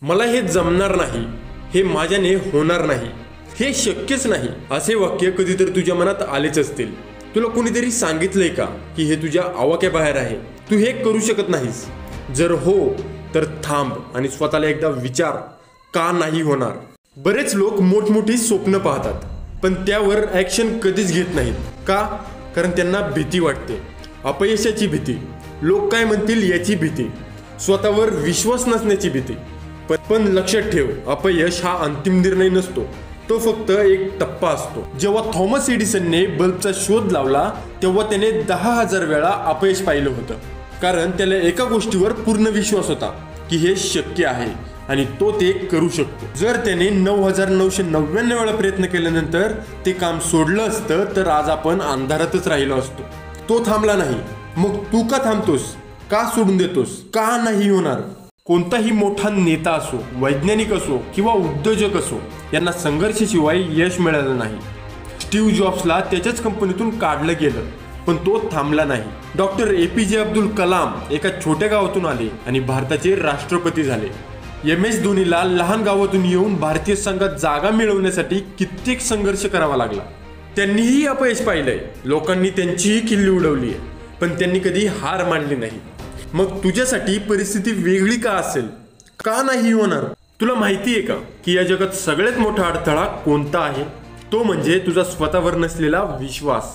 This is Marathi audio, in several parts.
मला हे जमणार नाही, हे माझ्याने होणार नाही, हे शक्यच नाही असे वाक्य कधीतरी तुझ्या मनात आलेच असतील। तुला कोणीतरी सांगितलंय का की हे तुझ्या आवाक्याबाहेर आहे, तू हे करू शकत नाहीस? जर हो तर थांब आणि स्वतःला एकदा विचार, का नाही होणार? बरेच लोक मोठमोठी स्वप्न पाहतात पण त्यावर ॲक्शन कधीच घेत नाहीत। का? कारण त्यांना भीती वाटते, अपयशाची भीती, लोक काय म्हणतील याची भीती, स्वतःवर विश्वास नसण्याची भीती। पण लक्षात ठेव, अपयश हा अंतिम निर्णय नसतो, तो फक्त एक टप्पा असतो। जेव्हा थॉमस एडिसनने बल्बचा शोध लावला तेव्हा त्याने 10,000 वेळा अपयश पाहिलं होतं, कारण त्याला एका गोष्टीवर पूर्ण विश्वास होता की हे शक्य आहे आणि तो ते करू शकतो। जर त्याने 9,999 वेळा प्रयत्न केल्यानंतर ते काम सोडलं असतं तर आज आपण अंधारातच राहिलो असतो। तो थांबला नाही, मग तू का थांबतोस? का सोडून देतोस? का नाही होणार? कोणताही मोठा नेता असो, वैज्ञानिक असो किंवा उद्योजक असो, यांना संघर्षाशिवाय यश मिळालं नाही। स्टीव्ह जॉब्सला त्याच्याच कंपनीतून काढलं गेलं पण तो थांबला नाही। डॉक्टर APJ अब्दुल कलाम एका छोट्या गावातून आले आणि भारताचे राष्ट्रपती झाले। MS धोनीला लहान गावातून येऊन भारतीय संघात जागा मिळवण्यासाठी कित्येक संघर्ष करावा लागला। त्यांनीही अपयश पाहिलंय, लोकांनी त्यांचीही खिल्ली उडवली आहे, पण त्यांनी कधी हार मानली नाही। मग तुझ्यासाठी परिस्थिती वेगळी का असेल? का नाही होणार? तुला माहिती आहे का की या जगात सगळ्यात मोठा अडथळा कोणता आहे? तो म्हणजे तुझा स्वतःवर नसलेला विश्वास।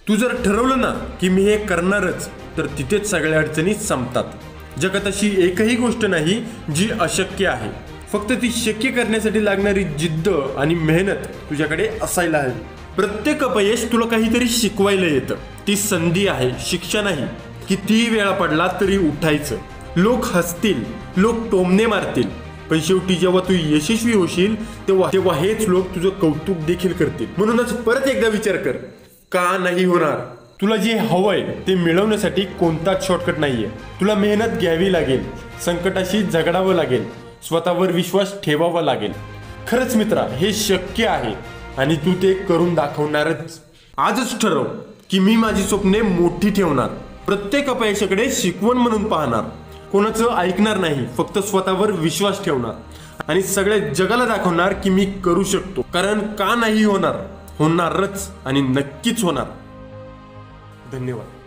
तू जर ठरवलं ना की मी हे करणारच, तर तिथेच सगळ्या अडचणी संपतात। जगात अशी एकही गोष्ट नाही जी अशक्य आहे, फक्त ती शक्य करण्यासाठी लागणारी जिद्द आणि मेहनत तुझ्याकडे असायला हवी। प्रत्येक अपयश तुला काहीतरी शिकवायला येतं, ती संधी आहे, शिक्षा नाही। कितीही वेळा पडला तरी उठायचं। लोक हसतील, लोक टोमणे मारतील, पण शेवटी जेव्हा तू यशस्वी होशील तेव्हा हेच लोक तुझं कौतुक देखील करतील। म्हणूनच परत एकदा विचार कर, का नाही होणार? तुला जे हवंय ते मिळवण्यासाठी कोणताच शॉर्टकट नाहीये। तुला मेहनत घ्यावी लागेल, संकटाशी झगडावं लागेल, स्वतःवर विश्वास ठेवावा लागेल। खरंच मित्रा, हे शक्य आहे आणि तू ते करून दाखवणारच। आजच ठरव की मी माझी स्वप्ने मोठी ठेवणार, प्रत्येक अपयशाकडे शिकवण म्हणून पाहणार, कोणाचं ऐकणार नाही, फक्त स्वतःवर विश्वास ठेवणार आणि सगळ्या जगाला दाखवणार की मी करू शकतो। कारण का नाही होणार? होणारच आणि नक्कीच होणार। धन्यवाद।